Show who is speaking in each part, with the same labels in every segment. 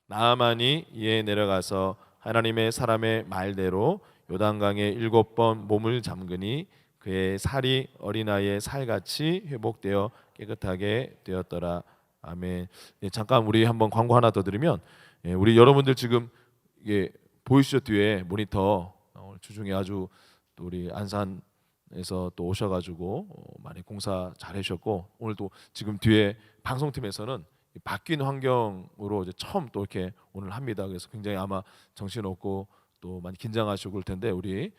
Speaker 1: 나아만이 이에 내려가서 하나님의 사람의 말대로 요단강에 7번 몸을 잠그니 그의 살이 어린아이의 살같이 회복되어 깨끗하게 되었더라. 아멘. 예, 잠깐 우리 한번 광고 하나 더 드리면, 우리 여러분들 지금 이게 보이시죠? 뒤에 모니터, 오늘 주중에 아주 또 우리 안산에서 또 오셔가지고 많이 공사 잘 해주셨고, 오늘도 지금 뒤에 방송팀에서는 바뀐 환경으로 이제 처음 또 이렇게 오늘 합니다. 그래서 굉장히 아마 정신없고 또 많이 긴장하시고 그럴 텐데, 우리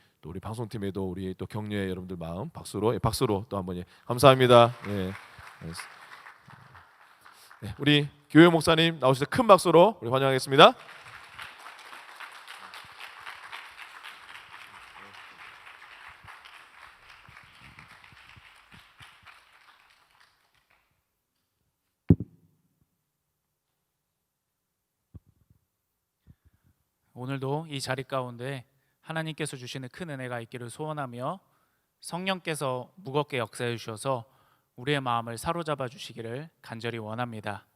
Speaker 1: 방송팀에도 우리 또 격려의 여러분들 마음 박수로 또 한번 감사합니다. 예. 네, 우리 교회 목사님 나오실 때 큰 박수로 우리 환영하겠습니다.
Speaker 2: 오늘도 이 자리 가운데 하나님께서 주시는 큰 은혜가 있기를 소원하며, 성령께서 무겁게 역사해 주셔서 우리의 마음을 사로잡아 주시기를 간절히 원합니다.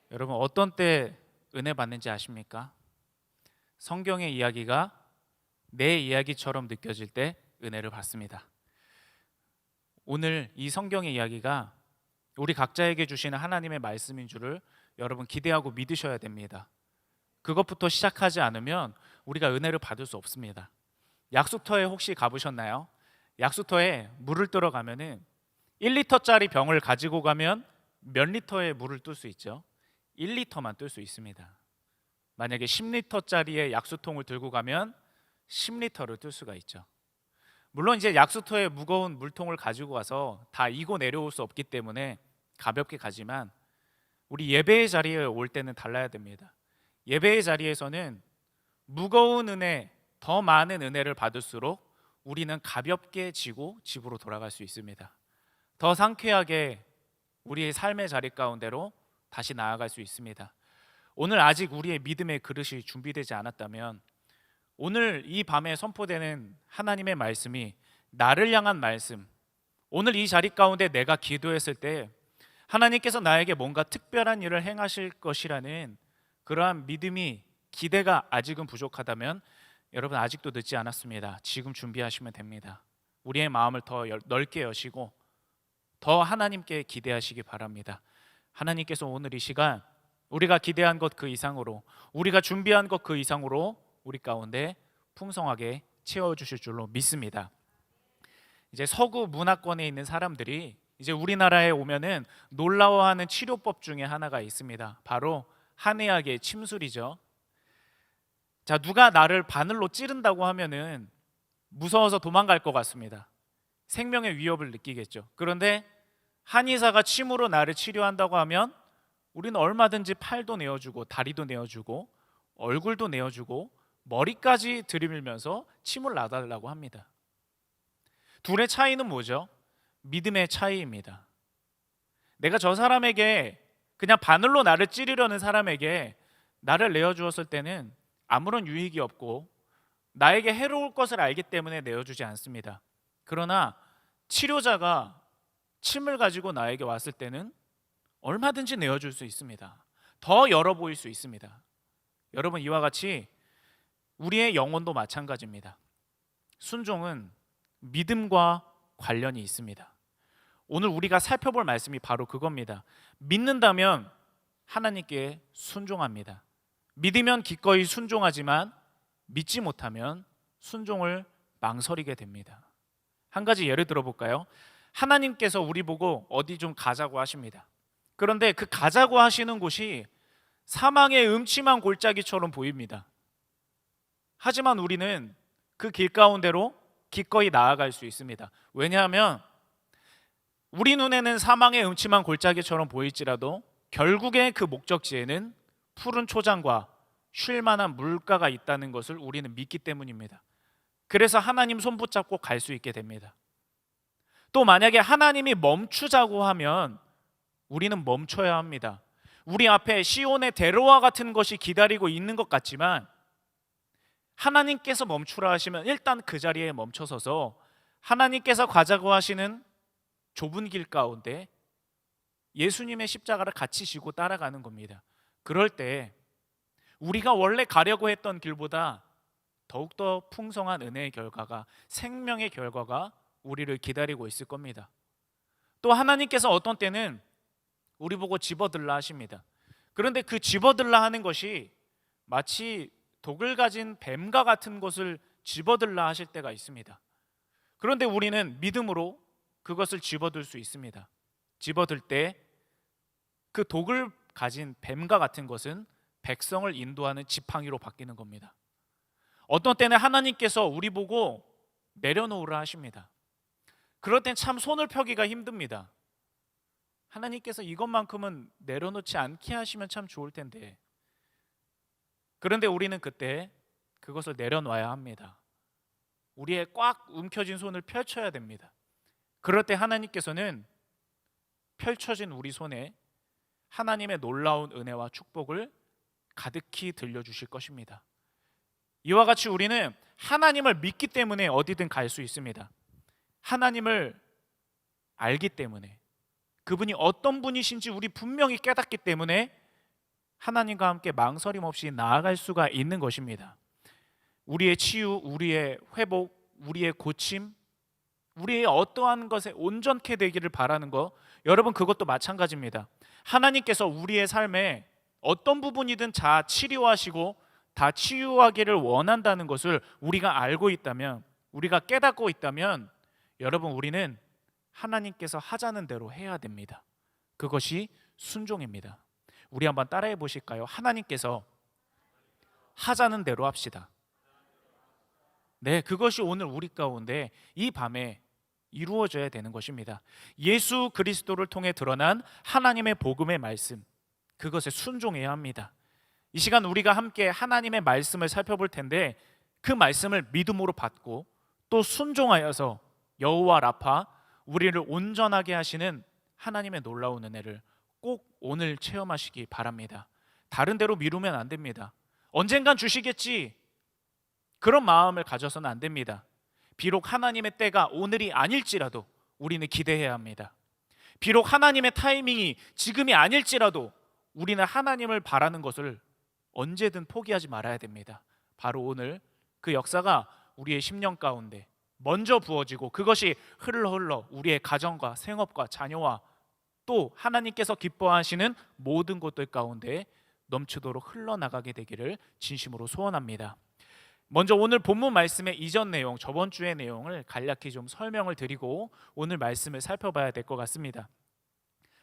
Speaker 2: 여러분, 어떤 때 은혜 받는지 아십니까? 성경의 이야기가 내 이야기처럼 느껴질 때 은혜를 받습니다. 오늘 이 성경의 이야기가 우리 각자에게 주시는 하나님의 말씀인 줄을 여러분 기대하고 믿으셔야 됩니다. 그것부터 시작하지 않으면 우리가 은혜를 받을 수 없습니다. 약수터에 혹시 가보셨나요? 약수터에 물을 뜨러 가면은 1리터짜리 병을 가지고 가면 몇 리터의 물을 뜰 수 있죠? 1리터만 뜰 수 있습니다. 만약에 10리터짜리의 약수통을 들고 가면 10리터를 뜰 수가 있죠. 물론 이제 약수터에 무거운 물통을 가지고 가서 다 이고 내려올 수 없기 때문에 가볍게 가지만, 우리 예배의 자리에 올 때는 달라야 됩니다. 예배의 자리에서는 무거운 은혜, 더 많은 은혜를 받을수록 우리는 가볍게 지고 집으로 돌아갈 수 있습니다. 더 상쾌하게 우리의 삶의 자리 가운데로 다시 나아갈 수 있습니다. 오늘 아직 우리의 믿음의 그릇이 준비되지 않았다면, 오늘 이 밤에 선포되는 하나님의 말씀이 나를 향한 말씀, 오늘 이 자리 가운데 내가 기도했을 때 하나님께서 나에게 뭔가 특별한 일을 행하실 것이라는 그러한 믿음이, 기대가 아직은 부족하다면 여러분, 아직도 늦지 않았습니다. 지금 준비하시면 됩니다. 우리의 마음을 더 넓게 여시고 더 하나님께 기대하시기 바랍니다. 하나님께서 오늘 이 시간 우리가 기대한 것 그 이상으로, 우리가 준비한 것 그 이상으로 우리 가운데 풍성하게 채워주실 줄로 믿습니다. 이제 서구 문화권에 있는 사람들이 이제 우리나라에 오면은 놀라워하는 치료법 중에 하나가 있습니다. 바로 한의학의 침술이죠. 자, 누가 나를 바늘로 찌른다고 하면은 무서워서 도망갈 것 같습니다. 생명의 위협을 느끼겠죠. 그런데 한의사가 침으로 나를 치료한다고 하면 우리는 얼마든지 팔도 내어주고 다리도 내어주고 얼굴도 내어주고 머리까지 들이밀면서 침을 놔달라고 합니다. 둘의 차이는 뭐죠? 믿음의 차이입니다. 내가 저 사람에게, 그냥 바늘로 나를 찌르려는 사람에게 나를 내어주었을 때는 아무런 유익이 없고 나에게 해로울 것을 알기 때문에 내어주지 않습니다. 그러나 치료자가 침을 가지고 나에게 왔을 때는 얼마든지 내어줄 수 있습니다. 더 열어 보일 수 있습니다. 여러분, 이와 같이 우리의 영혼도 마찬가지입니다. 순종은 믿음과 관련이 있습니다. 오늘 우리가 살펴볼 말씀이 바로 그겁니다. 믿는다면 하나님께 순종합니다. 믿으면 기꺼이 순종하지만 믿지 못하면 순종을 망설이게 됩니다. 한 가지 예를 들어볼까요? 하나님께서 우리 보고 어디 좀 가자고 하십니다. 그런데 그 가자고 하시는 곳이 사망의 음침한 골짜기처럼 보입니다. 하지만 우리는 그 길 가운데로 기꺼이 나아갈 수 있습니다. 왜냐하면 우리 눈에는 사망의 음침한 골짜기처럼 보일지라도 결국에 그 목적지에는 푸른 초장과 쉴 만한 물가가 있다는 것을 우리는 믿기 때문입니다. 그래서 하나님 손 붙잡고 갈 수 있게 됩니다. 또 만약에 하나님이 멈추자고 하면 우리는 멈춰야 합니다. 우리 앞에 시온의 대로와 같은 것이 기다리고 있는 것 같지만 하나님께서 멈추라 하시면 일단 그 자리에 멈춰서서 하나님께서 가자고 하시는 좁은 길 가운데 예수님의 십자가를 같이 지고 따라가는 겁니다. 그럴 때 우리가 원래 가려고 했던 길보다 더욱더 풍성한 은혜의 결과가, 생명의 결과가 우리를 기다리고 있을 겁니다. 또 하나님께서 어떤 때는 우리 보고 집어들라 하십니다. 그런데 그 집어들라 하는 것이 마치 독을 가진 뱀과 같은 것을 집어들라 하실 때가 있습니다. 그런데 우리는 믿음으로 그것을 집어들 수 있습니다. 집어들 때 그 독을 가진 뱀과 같은 것은 백성을 인도하는 지팡이로 바뀌는 겁니다. 어떤 때는 하나님께서 우리 보고 내려놓으라 하십니다. 그럴 땐 참 손을 펴기가 힘듭니다. 하나님께서 이것만큼은 내려놓지 않게 하시면 참 좋을 텐데. 그런데 우리는 그때 그것을 내려놔야 합니다. 우리의 꽉 움켜쥔 손을 펼쳐야 됩니다. 그럴 때 하나님께서는 펼쳐진 우리 손에 하나님의 놀라운 은혜와 축복을 가득히 들려주실 것입니다. 이와 같이 우리는 하나님을 믿기 때문에 어디든 갈 수 있습니다. 하나님을 알기 때문에, 그분이 어떤 분이신지 우리 분명히 깨닫기 때문에 하나님과 함께 망설임 없이 나아갈 수가 있는 것입니다. 우리의 치유, 우리의 회복, 우리의 고침, 우리의 어떠한 것에 온전케 되기를 바라는 것, 여러분 그것도 마찬가지입니다. 하나님께서 우리의 삶에 어떤 부분이든 다 치료하시고 다 치유하기를 원한다는 것을 우리가 알고 있다면, 우리가 깨닫고 있다면, 여러분 우리는 하나님께서 하자는 대로 해야 됩니다. 그것이 순종입니다. 우리 한번 따라해 보실까요? 하나님께서 하자는 대로 합시다. 네, 그것이 오늘 우리 가운데 이 밤에 이루어져야 되는 것입니다. 예수 그리스도를 통해 드러난 하나님의 복음의 말씀, 그것에 순종해야 합니다. 이 시간 우리가 함께 하나님의 말씀을 살펴볼 텐데, 그 말씀을 믿음으로 받고 또 순종하여서 여호와 라파, 우리를 온전하게 하시는 하나님의 놀라운 은혜를 꼭 오늘 체험하시기 바랍니다. 다른 데로 미루면 안 됩니다. 언젠간 주시겠지, 그런 마음을 가져서는 안 됩니다. 비록 하나님의 때가 오늘이 아닐지라도 우리는 기대해야 합니다. 비록 하나님의 타이밍이 지금이 아닐지라도 우리는 하나님을 바라는 것을 언제든 포기하지 말아야 됩니다. 바로 오늘 그 역사가 우리의 심령 가운데 먼저 부어지고, 그것이 흘러 우리의 가정과 생업과 자녀와 또 하나님께서 기뻐하시는 모든 것들 가운데 넘치도록 흘러나가게 되기를 진심으로 소원합니다. 먼저 오늘 본문 말씀의 이전 내용, 저번 주의 내용을 간략히 좀 설명을 드리고 오늘 말씀을 살펴봐야 될 것 같습니다.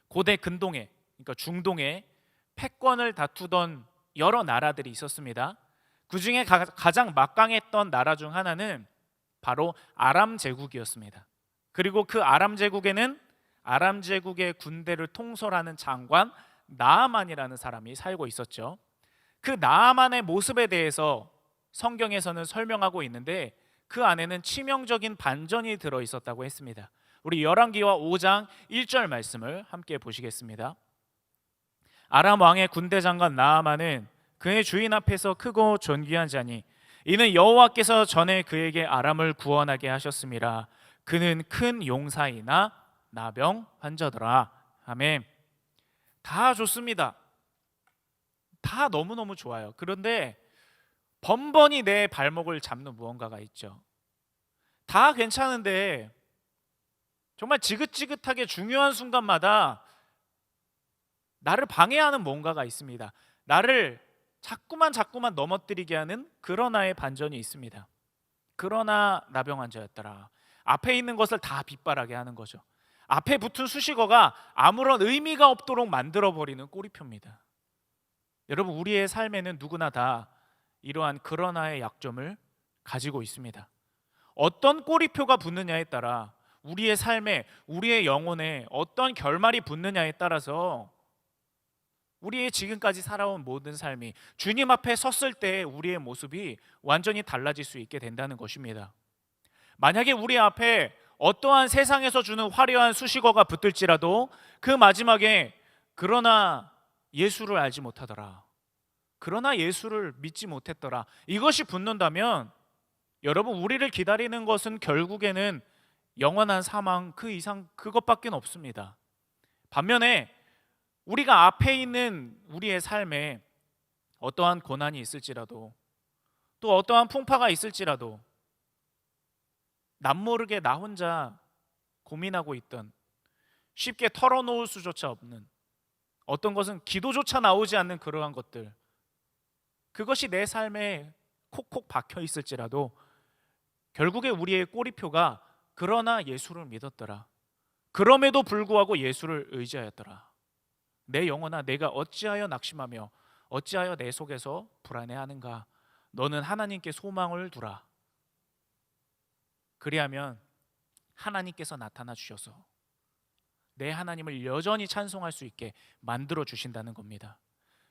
Speaker 2: 고대 근동에, 그러니까 중동에 패권을 다투던 여러 나라들이 있었습니다. 그 중에 가장 막강했던 나라 중 하나는 바로 아람 제국이었습니다. 그리고 그 아람 제국에는 아람 제국의 군대를 통솔하는 장관 나아만이라는 사람이 살고 있었죠. 그 나아만의 모습에 대해서 성경에서는 설명하고 있는데, 그 안에는 치명적인 반전이 들어 있었다고 했습니다. 우리 열왕기와 5장 1절 말씀을 함께 보시겠습니다. 아람 왕의 군대 장관 나아만은 그의 주인 앞에서 크고 존귀한 자니, 이는 여호와께서 전에 그에게 아람을 구원하게 하셨음이라. 그는 큰 용사이나 나병 환자더라. 아멘. 다 좋습니다. 다 너무너무 좋아요. 그런데 번번이 내 발목을 잡는 무언가가 있죠. 다 괜찮은데 정말 지긋지긋하게 중요한 순간마다 나를 방해하는 뭔가가 있습니다. 나를 자꾸만 넘어뜨리게 하는 그러나의 반전이 있습니다. 그러나 나병 환자였더라. 앞에 있는 것을 다 빗바라게 하는 거죠. 앞에 붙은 수식어가 아무런 의미가 없도록 만들어버리는 꼬리표입니다. 여러분, 우리의 삶에는 누구나 다 이러한 그러나의 약점을 가지고 있습니다. 어떤 꼬리표가 붙느냐에 따라 우리의 삶에, 우리의 영혼에 어떤 결말이 붙느냐에 따라서 우리의 지금까지 살아온 모든 삶이 주님 앞에 섰을 때 우리의 모습이 완전히 달라질 수 있게 된다는 것입니다. 만약에 우리 앞에 어떠한 세상에서 주는 화려한 수식어가 붙을지라도 그 마지막에 그러나 예수를 알지 못하더라, 그러나 예수를 믿지 못했더라, 이것이 붙는다면 여러분, 우리를 기다리는 것은 결국에는 영원한 사망, 그 이상 그것밖에 없습니다. 반면에 우리가 앞에 있는 우리의 삶에 어떠한 고난이 있을지라도, 또 어떠한 풍파가 있을지라도 남모르게 나 혼자 고민하고 있던, 쉽게 털어놓을 수조차 없는, 어떤 것은 기도조차 나오지 않는 그러한 것들, 그것이 내 삶에 콕콕 박혀 있을지라도 결국에 우리의 꼬리표가 그러나 예수를 믿었더라, 그럼에도 불구하고 예수를 의지하였더라. 내 영혼아, 내가 어찌하여 낙심하며 어찌하여 내 속에서 불안해하는가? 너는 하나님께 소망을 두라. 그리하면 하나님께서 나타나 주셔서 내 하나님을 여전히 찬송할 수 있게 만들어 주신다는 겁니다.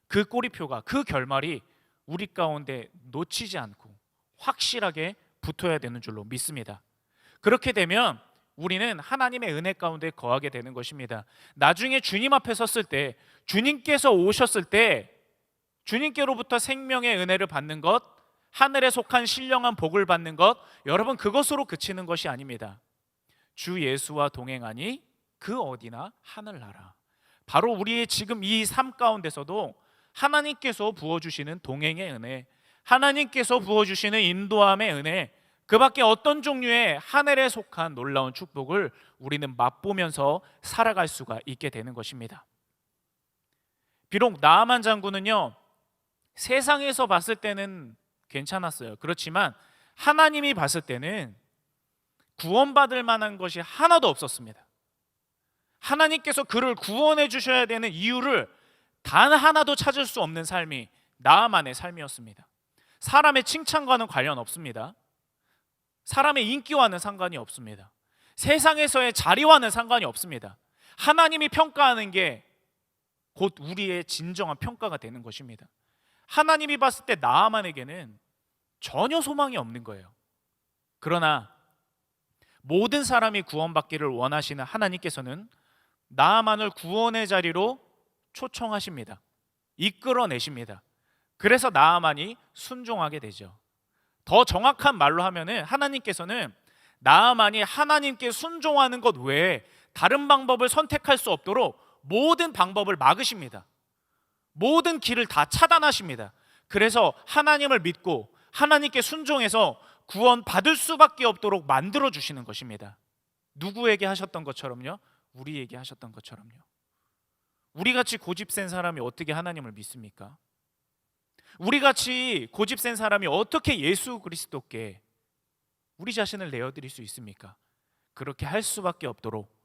Speaker 2: 그 꼬리표가, 그 결말이 우리 가운데 놓치지 않고 확실하게 붙어야 되는 줄로 믿습니다. 그렇게 되면 우리는 하나님의 은혜 가운데 거하게 되는 것입니다. 나중에 주님 앞에 섰을 때, 주님께서 오셨을 때 주님께로부터 생명의 은혜를 받는 것, 하늘에 속한 신령한 복을 받는 것, 여러분 그것으로 그치는 것이 아닙니다. 주 예수와 동행하니 그 어디나 하늘나라. 바로 우리의 지금 이 삶 가운데서도 하나님께서 부어주시는 동행의 은혜, 하나님께서 부어주시는 인도함의 은혜, 그 밖에 어떤 종류의 하늘에 속한 놀라운 축복을 우리는 맛보면서 살아갈 수가 있게 되는 것입니다. 비록 나아만 장군은요, 세상에서 봤을 때는 괜찮았어요. 그렇지만 하나님이 봤을 때는 구원받을 만한 것이 하나도 없었습니다. 하나님께서 그를 구원해 주셔야 되는 이유를 단 하나도 찾을 수 없는 삶이 나아만의 삶이었습니다. 사람의 칭찬과는 관련 없습니다. 사람의 인기와는 상관이 없습니다. 세상에서의 자리와는 상관이 없습니다. 하나님이 평가하는 게 곧 우리의 진정한 평가가 되는 것입니다. 하나님이 봤을 때 나아만에게는 전혀 소망이 없는 거예요. 그러나 모든 사람이 구원받기를 원하시는 하나님께서는 나아만을 구원의 자리로 초청하십니다. 이끌어내십니다. 그래서 나아만이 순종하게 되죠. 더 정확한 말로 하면은 하나님께서는 나아만이 하나님께 순종하는 것 외에 다른 방법을 선택할 수 없도록 모든 방법을 막으십니다. 모든 길을 다 차단하십니다. 그래서 하나님을 믿고 하나님께 순종해서 구원 받을 수밖에 없도록 만들어 주시는 것입니다. 누구에게 하셨던 것처럼요? 우리에게 하셨던 것처럼요. 우리같이 고집센 사람이 어떻게 하나님을 믿습니까? 우리같이 고집센 사람이 어떻게 예수 그리스도께 우리 자신을 내어드릴 수 있습니까? 그렇게 할 수밖에 없도록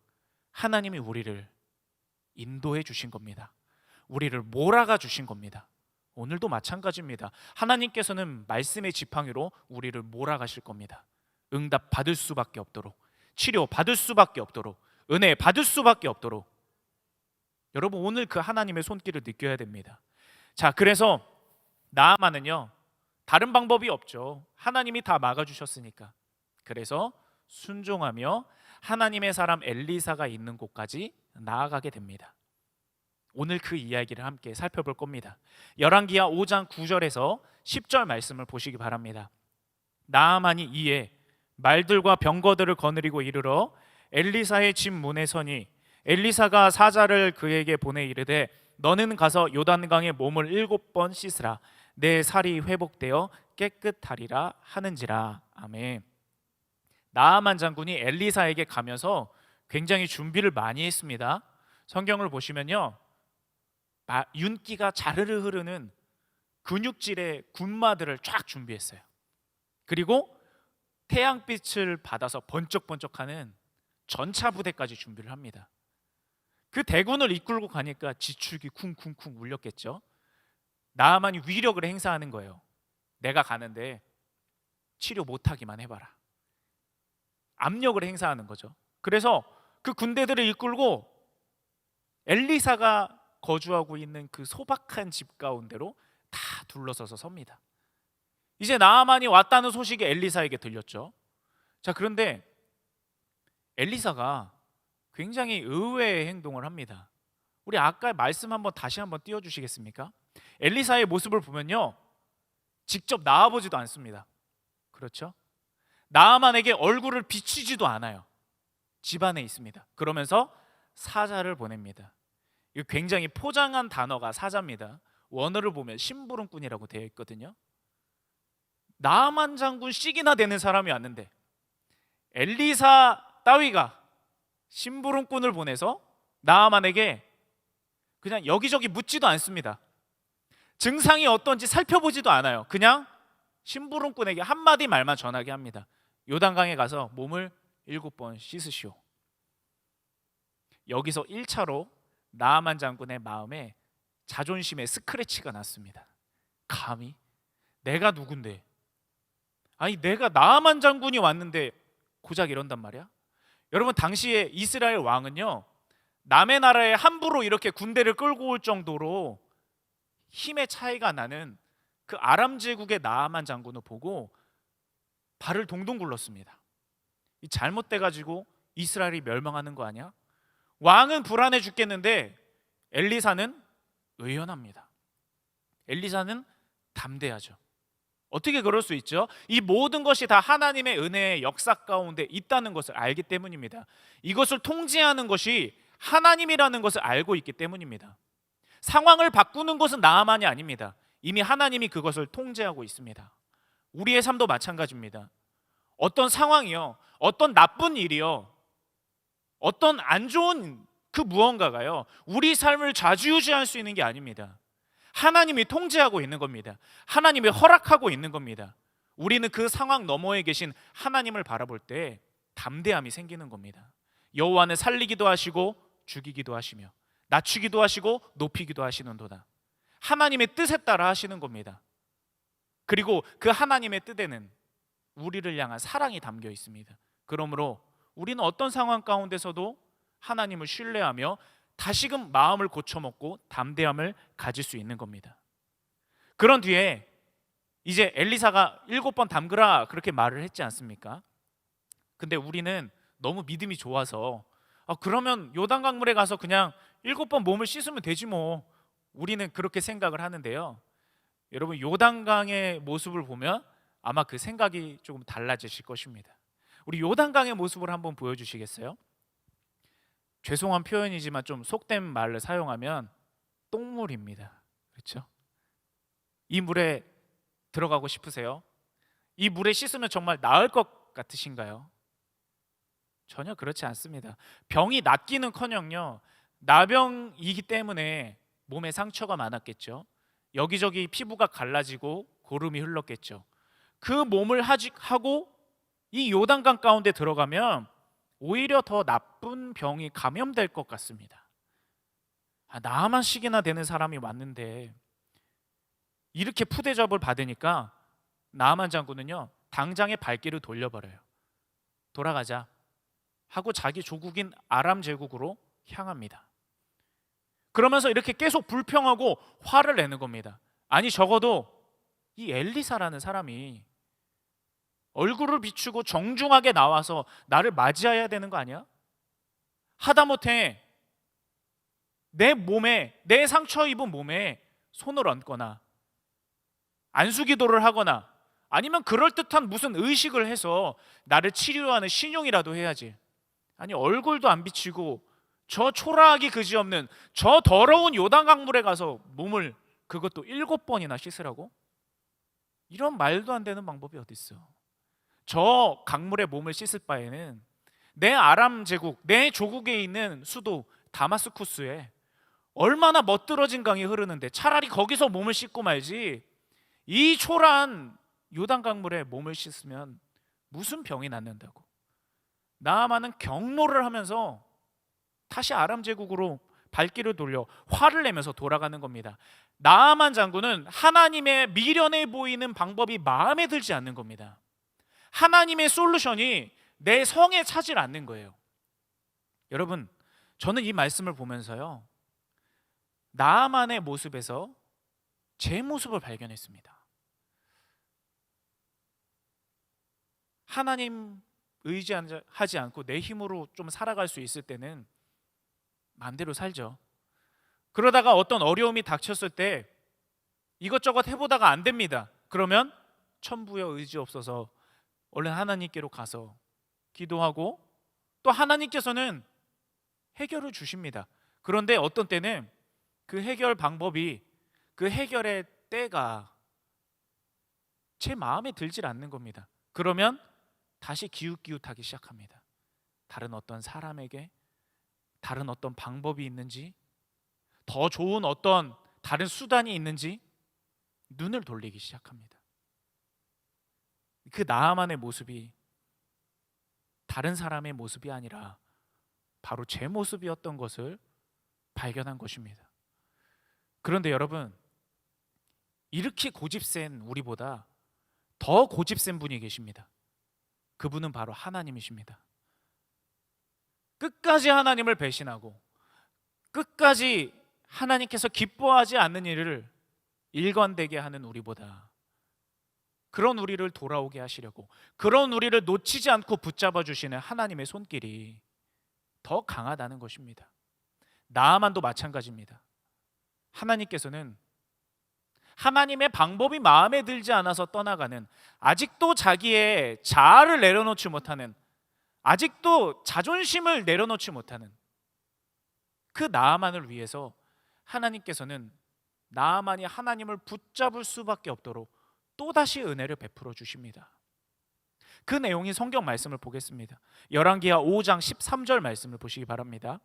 Speaker 2: 하나님이 우리를 인도해 주신 겁니다. 우리를 몰아가 주신 겁니다. 오늘도 마찬가지입니다. 하나님께서는 말씀의 지팡이로 우리를 몰아가실 겁니다. 응답 받을 수밖에 없도록, 치료 받을 수밖에 없도록, 은혜 받을 수밖에 없도록. 여러분 오늘 그 하나님의 손길을 느껴야 됩니다. 자, 그래서 나아만은요, 다른 방법이 없죠. 하나님이 다 막아주셨으니까. 그래서 순종하며 하나님의 사람 엘리사가 있는 곳까지 나아가게 됩니다. 오늘 그 이야기를 함께 살펴볼 겁니다. 열왕기하 5장 9절에서 10절 말씀을 보시기 바랍니다. 나아만이 이에 말들과 병거들을 거느리고 이르러 엘리사의 집 문에 서니 엘리사가 사자를 그에게 보내 이르되 너는 가서 요단강에 몸을 7번 씻으라. 내 살이 회복되어 깨끗하리라 하는지라. 아멘. 나아만 장군이 엘리사에게 가면서 굉장히 준비를 많이 했습니다. 성경을 보시면요, 윤기가 자르르 흐르는 근육질의 군마들을 쫙 준비했어요. 그리고 태양빛을 받아서 번쩍번쩍하는 전차 부대까지 준비를 합니다. 그 대군을 이끌고 가니까 지축이 쿵쿵쿵 울렸겠죠. 나아만이 위력을 행사하는 거예요. 내가 가는데 치료 못하기만 해봐라. 압력을 행사하는 거죠. 그래서 그 군대들을 이끌고 엘리사가 거주하고 있는 그 소박한 집 가운데로 다 둘러서서 섭니다. 이제 나아만이 왔다는 소식이 엘리사에게 들렸죠. 자, 그런데 엘리사가 굉장히 의외의 행동을 합니다. 우리 아까 말씀 다시 한번 띄워주시겠습니까? 엘리사의 모습을 보면요, 직접 나와보지도 않습니다. 그렇죠? 나아만에게 얼굴을 비추지도 않아요. 집 안에 있습니다. 그러면서 사자를 보냅니다. 이 굉장히 포장한 단어가 사자입니다. 원어를 보면 심부름꾼이라고 되어 있거든요. 나아만 장군 씩이나 되는 사람이 왔는데 엘리사 따위가 심부름꾼을 보내서 나아만에게 그냥 여기저기 묻지도 않습니다. 증상이 어떤지 살펴보지도 않아요. 그냥 심부름꾼에게 한마디 말만 전하게 합니다. 요단강에 가서 몸을 7번 씻으시오. 여기서 1차로 나아만 장군의 마음에 자존심의 스크래치가 났습니다. 감히 내가 누군데, 아니 내가 나아만 장군이 왔는데 고작 이런단 말이야? 여러분, 당시에 이스라엘 왕은요, 남의 나라에 함부로 이렇게 군대를 끌고 올 정도로 힘의 차이가 나는 그 아람 제국의 나아만 장군을 보고 발을 동동 굴렀습니다. 이 잘못돼 가지고 이스라엘이 멸망하는 거 아니야? 왕은 불안해 죽겠는데 엘리사는 의연합니다. 엘리사는 담대하죠. 어떻게 그럴 수 있죠? 이 모든 것이 다 하나님의 은혜의 역사 가운데 있다는 것을 알기 때문입니다. 이것을 통제하는 것이 하나님이라는 것을 알고 있기 때문입니다. 상황을 바꾸는 것은 나아만이 아닙니다. 이미 하나님이 그것을 통제하고 있습니다. 우리의 삶도 마찬가지입니다. 어떤 상황이요, 어떤 나쁜 일이요, 어떤 안 좋은 그 무언가가요, 우리 삶을 좌지우지할 수 있는 게 아닙니다. 하나님이 통제하고 있는 겁니다. 하나님이 허락하고 있는 겁니다. 우리는 그 상황 너머에 계신 하나님을 바라볼 때 담대함이 생기는 겁니다. 여호와는 살리기도 하시고 죽이기도 하시며 낮추기도 하시고 높이기도 하시는도다. 하나님의 뜻에 따라 하시는 겁니다. 그리고 그 하나님의 뜻에는 우리를 향한 사랑이 담겨 있습니다. 그러므로 우리는 어떤 상황 가운데서도 하나님을 신뢰하며 다시금 마음을 고쳐먹고 담대함을 가질 수 있는 겁니다. 그런 뒤에 이제 엘리사가 7번 담그라 그렇게 말을 했지 않습니까? 근데 우리는 너무 믿음이 좋아서 그러면 요단강물에 가서 그냥 7번 몸을 씻으면 되지 뭐, 우리는 그렇게 생각을 하는데요, 여러분, 요단강의 모습을 보면 아마 그 생각이 조금 달라지실 것입니다. 우리 요단강의 모습을 한번 보여주시겠어요? 죄송한 표현이지만 좀 속된 말을 사용하면 똥물입니다. 그렇죠? 이 물에 들어가고 싶으세요? 이 물에 씻으면 정말 나을 것 같으신가요? 전혀 그렇지 않습니다. 병이 낫기는커녕요, 나병이기 때문에 몸에 상처가 많았겠죠. 여기저기 피부가 갈라지고 고름이 흘렀겠죠. 그 몸을 하고 이 요단강 가운데 들어가면 오히려 더 나쁜 병이 감염될 것 같습니다. 나아만씩이나 되는 사람이 왔는데 이렇게 푸대접을 받으니까 나아만 장군은요, 당장에 발길을 돌려버려요. 돌아가자 하고 자기 조국인 아람 제국으로 향합니다. 그러면서 이렇게 계속 불평하고 화를 내는 겁니다. 아니, 적어도 이 엘리사라는 사람이 얼굴을 비추고 정중하게 나와서 나를 맞이해야 되는 거 아니야? 하다못해 내 몸에, 내 상처 입은 몸에 손을 얹거나 안수기도를 하거나 아니면 그럴듯한 무슨 의식을 해서 나를 치료하는 신용이라도 해야지. 아니, 얼굴도 안 비치고 저 초라하기 그지없는 저 더러운 요단강물에 가서 몸을 그것도 7번이나 씻으라고? 이런 말도 안 되는 방법이 어디 있어? 저 강물에 몸을 씻을 바에는 내 아람 제국, 내 조국에 있는 수도 다마스쿠스에 얼마나 멋들어진 강이 흐르는데 차라리 거기서 몸을 씻고 말지, 이 초라한 요단강물에 몸을 씻으면 무슨 병이 낫는다고. 나아만은 경로를 하면서 다시 아람 제국으로 발길을 돌려 화를 내면서 돌아가는 겁니다. 나아만 장군은 하나님의 미련해 보이는 방법이 마음에 들지 않는 겁니다. 하나님의 솔루션이 내 성에 차질 않는 거예요. 여러분, 저는 이 말씀을 보면서요, 나아만의 모습에서 제 모습을 발견했습니다. 하나님 의지하지 않고 내 힘으로 좀 살아갈 수 있을 때는 마음대로 살죠. 그러다가 어떤 어려움이 닥쳤을 때 이것저것 해보다가 안 됩니다. 그러면 천부여 의지없어서 얼른 하나님께로 가서 기도하고 또 하나님께서는 해결을 주십니다. 그런데 어떤 때는 그 해결 방법이 그 해결의 때가 제 마음에 들질 않는 겁니다. 그러면 다시 기웃기웃하기 시작합니다. 다른 어떤 사람에게 다른 어떤 방법이 있는지, 더 좋은 어떤 다른 수단이 있는지 눈을 돌리기 시작합니다. 그 나아만의 모습이 다른 사람의 모습이 아니라 바로 제 모습이었던 것을 발견한 것입니다. 그런데 여러분, 이렇게 고집센 우리보다 더 고집센 분이 계십니다. 그분은 바로 하나님이십니다. 끝까지 하나님을 배신하고 끝까지 하나님께서 기뻐하지 않는 일을 일관되게 하는 우리보다, 그런 우리를 돌아오게 하시려고, 그런 우리를 놓치지 않고 붙잡아 주시는 하나님의 손길이 더 강하다는 것입니다. 나아만도 마찬가지입니다. 하나님께서는 하나님의 방법이 마음에 들지 않아서 떠나가는, 아직도 자기의 자아를 내려놓지 못하는, 아직도 자존심을 내려놓지 못하는 그 나아만을 위해서 하나님께서는 나아만이 하나님을 붙잡을 수밖에 없도록 또다시 은혜를 베풀어 주십니다. 그 내용이 성경 말씀을 보겠습니다. 열왕기하 5장 13절 말씀을 보시기 바랍니다.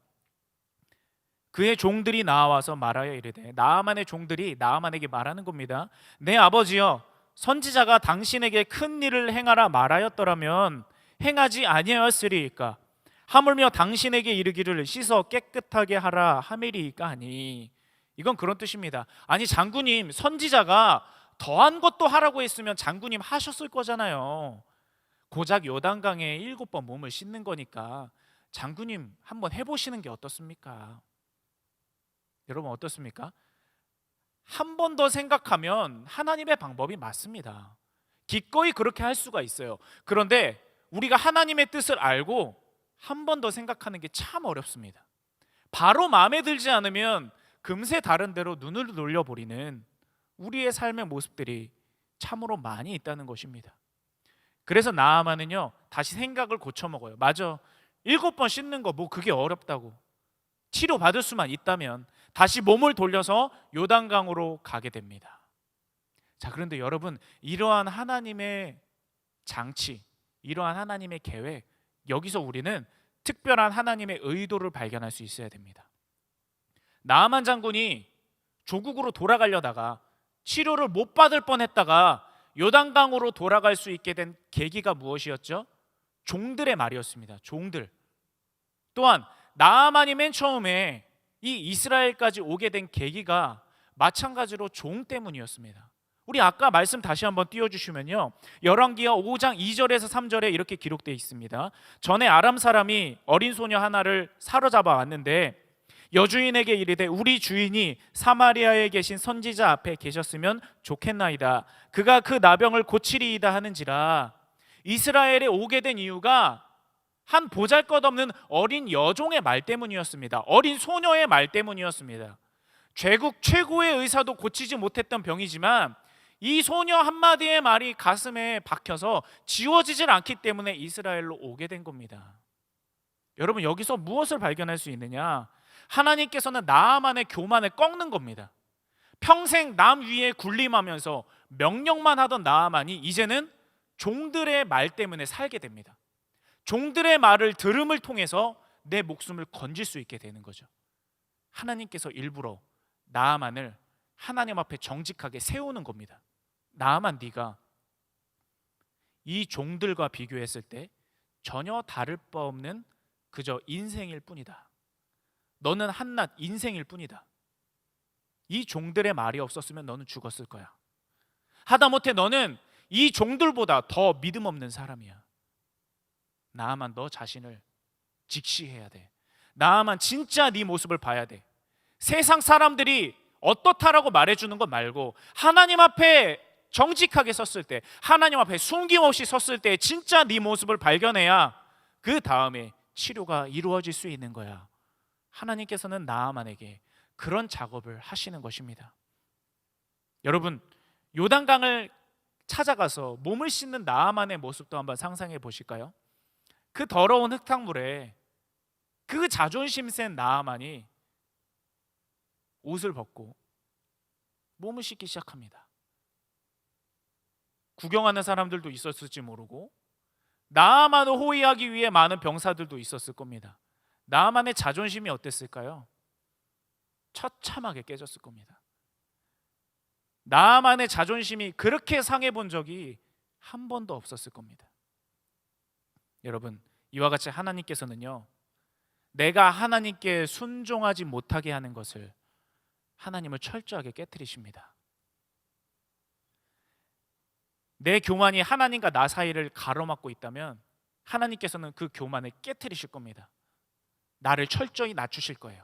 Speaker 2: 그의 종들이 나와서 말하여 이르되, 나아만의 종들이 나아만에게 말하는 겁니다. 내 아버지여, 선지자가 당신에게 큰 일을 행하라 말하였더라면 행하지 아니하였으리이까? 하물며 당신에게 이르기를 씻어 깨끗하게 하라 하매리이까 하니. 이건 그런 뜻입니다. 아니 장군님, 선지자가 더한 것도 하라고 했으면 장군님 하셨을 거잖아요. 고작 요단강에 7번 몸을 씻는 거니까 장군님 한번 해보시는 게 어떻습니까? 여러분 어떻습니까? 한 번 더 생각하면 하나님의 방법이 맞습니다. 기꺼이 그렇게 할 수가 있어요. 그런데 우리가 하나님의 뜻을 알고 한 번 더 생각하는 게 참 어렵습니다. 바로 마음에 들지 않으면 금세 다른 데로 눈을 돌려버리는 우리의 삶의 모습들이 참으로 많이 있다는 것입니다. 그래서 나아만은요, 다시 생각을 고쳐먹어요. 맞아, 7번 씻는 거 뭐 그게 어렵다고, 치료받을 수만 있다면 다시 몸을 돌려서 요단강으로 가게 됩니다. 자, 그런데 여러분, 이러한 하나님의 장치, 이러한 하나님의 계획, 여기서 우리는 특별한 하나님의 의도를 발견할 수 있어야 됩니다. 나아만 장군이 조국으로 돌아가려다가 치료를 못 받을 뻔했다가 요단강으로 돌아갈 수 있게 된 계기가 무엇이었죠? 종들의 말이었습니다. 종들. 또한 나아만이 맨 처음에 이 이스라엘까지 오게 된 계기가 마찬가지로 종 때문이었습니다. 우리 아까 말씀 다시 한번 띄워주시면요, 열왕기하 5장 2절에서 3절에 이렇게 기록되어 있습니다. 전에 아람 사람이 어린 소녀 하나를 사로잡아 왔는데 여주인에게 이르되, 우리 주인이 사마리아에 계신 선지자 앞에 계셨으면 좋겠나이다. 그가 그 나병을 고치리이다 하는지라. 이스라엘에 오게 된 이유가 한 보잘것없는 어린 여종의 말 때문이었습니다. 어린 소녀의 말 때문이었습니다. 죄국 최고의 의사도 고치지 못했던 병이지만 이 소녀 한마디의 말이 가슴에 박혀서 지워지질 않기 때문에 이스라엘로 오게 된 겁니다. 여러분, 여기서 무엇을 발견할 수 있느냐? 하나님께서는 나아만의 교만을 꺾는 겁니다. 평생 남 위에 군림하면서 명령만 하던 나아만이 이제는 종들의 말 때문에 살게 됩니다. 종들의 말을 들음을 통해서 내 목숨을 건질 수 있게 되는 거죠. 하나님께서 일부러 나아만을 하나님 앞에 정직하게 세우는 겁니다. 나아만, 네가 이 종들과 비교했을 때 전혀 다를 바 없는 그저 인생일 뿐이다. 너는 한낱 인생일 뿐이다. 이 종들의 말이 없었으면 너는 죽었을 거야. 하다못해 너는 이 종들보다 더 믿음 없는 사람이야. 나아만, 너 자신을 직시해야 돼. 나아만, 진짜 네 모습을 봐야 돼. 세상 사람들이 어떻다라고 말해주는 것 말고 하나님 앞에 정직하게 섰을 때, 하나님 앞에 숨김없이 섰을 때 진짜 네 모습을 발견해야 그 다음에 치료가 이루어질 수 있는 거야. 하나님께서는 나아만에게 그런 작업을 하시는 것입니다. 여러분, 요단강을 찾아가서 몸을 씻는 나아만의 모습도 한번 상상해 보실까요? 그 더러운 흙탕물에 그 자존심 센 나아만이 옷을 벗고 몸을 씻기 시작합니다. 구경하는 사람들도 있었을지 모르고 나아만을 호위하기 위해 많은 병사들도 있었을 겁니다. 나아만의 자존심이 어땠을까요? 처참하게 깨졌을 겁니다. 나아만의 자존심이 그렇게 상해 본 적이 한 번도 없었을 겁니다. 여러분, 이와 같이 하나님께서는요, 내가 하나님께 순종하지 못하게 하는 것을 하나님을 철저하게 깨트리십니다. 내 교만이 하나님과 나 사이를 가로막고 있다면 하나님께서는 그 교만을 깨트리실 겁니다. 나를 철저히 낮추실 거예요.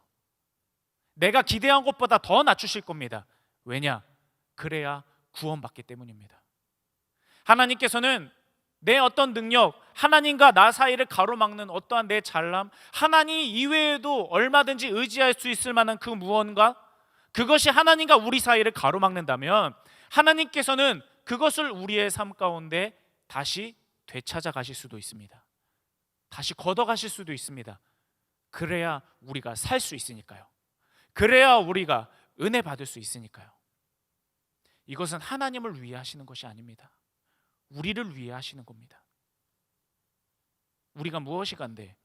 Speaker 2: 내가 기대한 것보다 더 낮추실 겁니다. 왜냐? 그래야 구원받기 때문입니다. 하나님께서는 내 어떤 능력, 하나님과 나 사이를 가로막는 어떠한 내 잘남, 하나님 이외에도 얼마든지 의지할 수 있을 만한 그 무언가, 그것이 하나님과 우리 사이를 가로막는다면 하나님께서는 그것을 우리의 삶 가운데 다시 되찾아 가실 수도 있습니다. 다시 걷어 가실 수도 있습니다. 그래야 우리가 살 수 있으니까요. 그래야 우리가 은혜 받을 수 있으니까요. 이것은 하나님을 위해 하시는 것이 아닙니다. 우리를 위해 하시는 겁니다. 우리가 무엇이 간데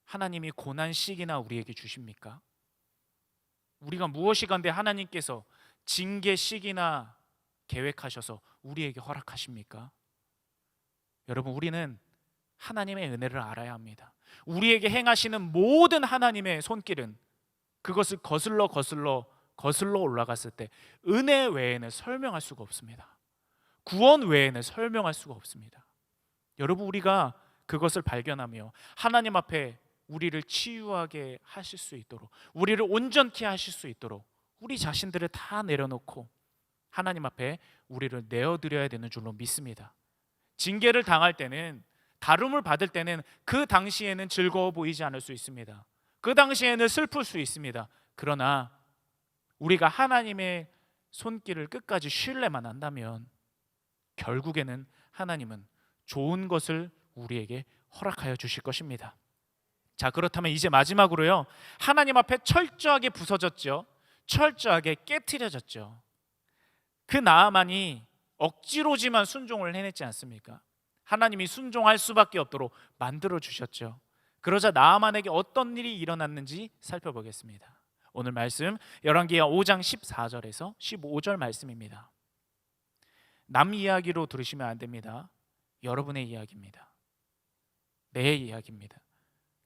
Speaker 2: 하나님이 고난 시기나 우리에게 주십니까? 우리가 무엇이 간데 하나님께서 징계 시기나 계획하셔서 우리에게 허락하십니까? 여러분, 우리는 하나님의 은혜를 알아야 합니다. 우리에게 행하시는 모든 하나님의 손길은 그것을 거슬러 올라갔을 때 은혜 외에는 설명할 수가 없습니다. 구원 외에는 설명할 수가 없습니다. 여러분, 우리가 그것을 발견하며 하나님 앞에 우리를 치유하게 하실 수 있도록, 우리를 온전케 하실 수 있도록 우리 자신들을 다 내려놓고 하나님 앞에 우리를 내어드려야 되는 줄로 믿습니다. 징계를 당할 때는, 다름을 받을 때는 그 당시에는 즐거워 보이지 않을 수 있습니다. 그 당시에는 슬플 수 있습니다. 그러나 우리가 하나님의 손길을 끝까지 신뢰만 한다면 결국에는 하나님은 좋은 것을 우리에게 허락하여 주실 것입니다. 자, 그렇다면 이제 마지막으로요, 하나님 앞에 철저하게 부서졌죠. 철저하게 깨트려졌죠. 그 나아만이 억지로지만 순종을 해냈지 않습니까? 하나님이 순종할 수밖에 없도록 만들어 주셨죠. 그러자 나아만에게 어떤 일이 일어났는지 살펴보겠습니다. 오늘 말씀 열왕기하 5장 14절에서 15절 말씀입니다. 남 이야기로 들으시면 안 됩니다. 여러분의 이야기입니다. 내 이야기입니다.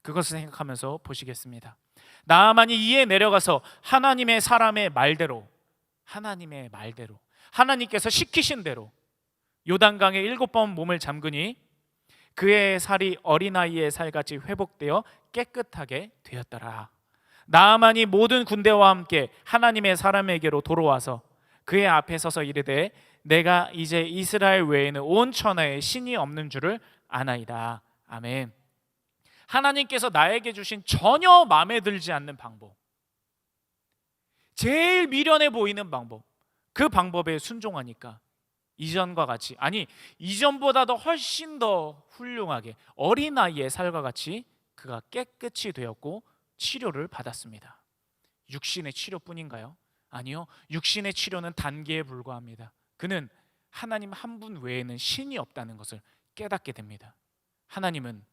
Speaker 2: 그것을 생각하면서 보시겠습니다. 나아만이 이에 내려가서 하나님의 사람의 말대로, 하나님께서 시키신 대로 요단강에 7번 몸을 잠그니 그의 살이 어린아이의 살같이 회복되어 깨끗하게 되었더라. 나아만이 모든 군대와 함께 하나님의 사람에게로 돌아와서 그의 앞에 서서 이르되 내가 이제 이스라엘 외에는 온 천하에 신이 없는 줄을 아나이다. 아멘. 하나님께서 나에게 주신 전혀 마음에 들지 않는 방법, 제일 미련해 보이는 방법, 그 방법에 순종하니까 이전과 같이, 아니 이전보다도 훨씬 더 훌륭하게 어린아이의 살과 같이 그가 깨끗이 되었고 치료를 받았습니다. 육신의 치료뿐인가요? 아니요, 육신의 치료는 단계에 불과합니다. 그는 하나님 한 분 외에는 신이 없다는 것을 깨닫게 됩니다. 하나님은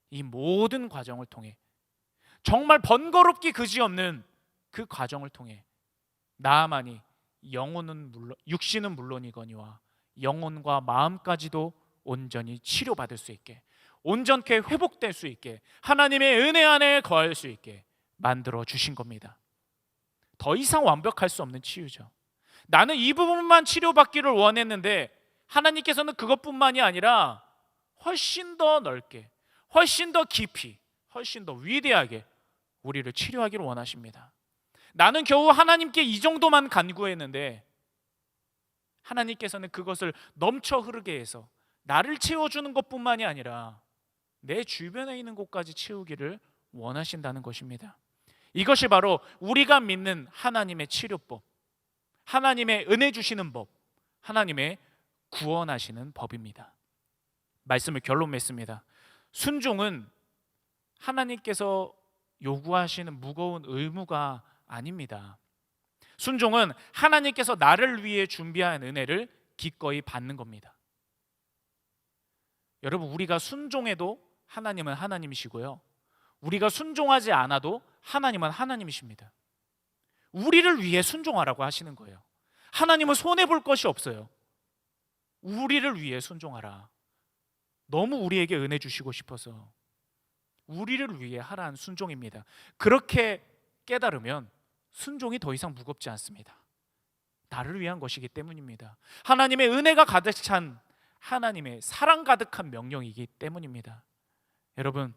Speaker 2: 이 모든 과정을 통해, 정말 번거롭기 그지없는 그 과정을 통해 나아만이 육신은 물론이거니와 영혼과 마음까지도 온전히 치료받을 수 있게, 온전케 회복될 수 있게, 하나님의 은혜 안에 거할 수 있게 만들어 주신 겁니다. 더 이상 완벽할 수 없는 치유죠. 나는 이 부분만 치료받기를 원했는데 하나님께서는 그것뿐만이 아니라 훨씬 더 넓게, 훨씬 더 깊이, 훨씬 더 위대하게 우리를 치료하기를 원하십니다. 나는 겨우 하나님께 이 정도만 간구했는데 하나님께서는 그것을 넘쳐 흐르게 해서 나를 채워주는 것뿐만이 아니라 내 주변에 있는 곳까지 채우기를 원하신다는 것입니다. 이것이 바로 우리가 믿는 하나님의 치료법, 하나님의 은혜 주시는 법, 하나님의 구원하시는 법입니다. 말씀을 결론 맺습니다. 순종은 하나님께서 요구하시는 무거운 의무가 아닙니다. 순종은 하나님께서 나를 위해 준비한 은혜를 기꺼이 받는 겁니다. 여러분, 우리가 순종해도 하나님은 하나님이시고요, 우리가 순종하지 않아도 하나님은 하나님이십니다. 우리를 위해 순종하라고 하시는 거예요. 하나님은 손해볼 것이 없어요. 우리를 위해 순종하라. 너무 우리에게 은혜 주시고 싶어서 우리를 위해 하라는 순종입니다. 그렇게 깨달으면 순종이 더 이상 무겁지 않습니다. 나를 위한 것이기 때문입니다. 하나님의 은혜가 가득 찬, 하나님의 사랑 가득한 명령이기 때문입니다. 여러분,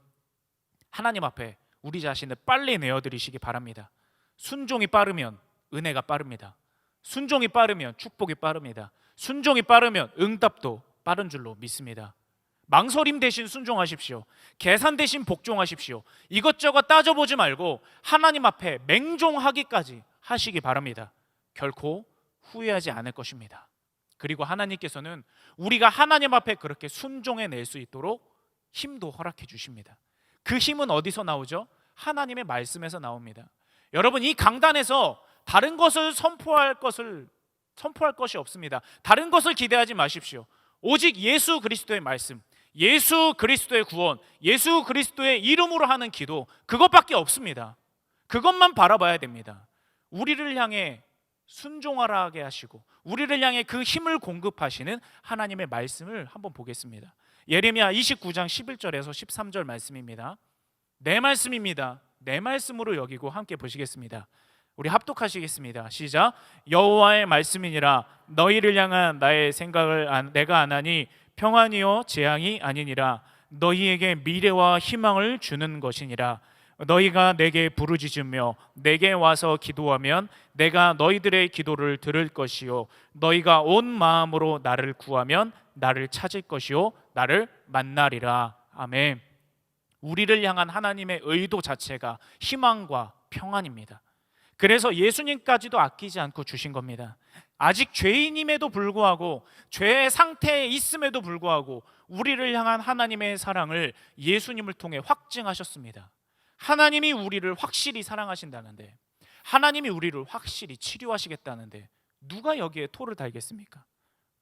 Speaker 2: 하나님 앞에 우리 자신을 빨리 내어드리시기 바랍니다. 순종이 빠르면 은혜가 빠릅니다. 순종이 빠르면 축복이 빠릅니다. 순종이 빠르면 응답도 빠른 줄로 믿습니다. 망설임 대신 순종하십시오. 계산 대신 복종하십시오. 이것저것 따져보지 말고 하나님 앞에 맹종하기까지 하시기 바랍니다. 결코 후회하지 않을 것입니다. 그리고 하나님께서는 우리가 하나님 앞에 그렇게 순종해낼 수 있도록 힘도 허락해 주십니다. 그 힘은 어디서 나오죠? 하나님의 말씀에서 나옵니다. 여러분, 이 강단에서 다른 것을 선포할 것이 없습니다. 다른 것을 기대하지 마십시오. 오직 예수 그리스도의 말씀, 예수 그리스도의 구원, 예수 그리스도의 이름으로 하는 기도, 그것밖에 없습니다. 그것만 바라봐야 됩니다. 우리를 향해 순종하게 하시고 우리를 향해 그 힘을 공급하시는 하나님의 말씀을 한번 보겠습니다. 예레미야 29장 11절에서 13절 말씀입니다. 내 말씀입니다. 내 말씀으로 여기고 함께 보시겠습니다. 우리 합독하시겠습니다. 시작. 여호와의 말씀이니라. 너희를 향한 나의 생각을 내가 아나니 평안이요 재앙이 아니니라. 너희에게 미래와 희망을 주는 것이니라. 너희가 내게 부르짖으며 내게 와서 기도하면 내가 너희들의 기도를 들을 것이요 너희가 온 마음으로 나를 구하면 나를 찾을 것이요 나를 만나리라. 아멘. 우리를 향한 하나님의 의도 자체가 희망과 평안입니다. 그래서 예수님까지도 아끼지 않고 주신 겁니다. 아직 죄인임에도 불구하고, 죄의 상태에 있음에도 불구하고 우리를 향한 하나님의 사랑을 예수님을 통해 확증하셨습니다. 하나님이 우리를 확실히 사랑하신다는데, 하나님이 우리를 확실히 치료하시겠다는데 누가 여기에 토를 달겠습니까?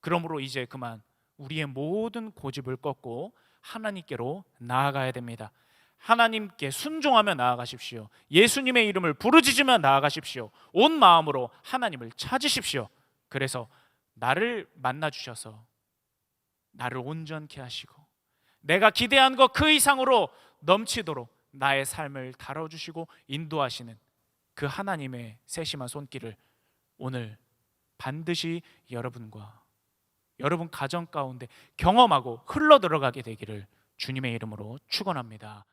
Speaker 2: 그러므로 이제 그만 우리의 모든 고집을 꺾고 하나님께로 나아가야 됩니다. 하나님께 순종하며 나아가십시오. 예수님의 이름을 부르짖으며 나아가십시오. 온 마음으로 하나님을 찾으십시오. 그래서 나를 만나 주셔서 나를 온전케 하시고 내가 기대한 것 그 이상으로 넘치도록 나의 삶을 다뤄주시고 인도하시는 그 하나님의 세심한 손길을 오늘 반드시 여러분과 여러분 가정 가운데 경험하고 흘러 들어가게 되기를 주님의 이름으로 축원합니다.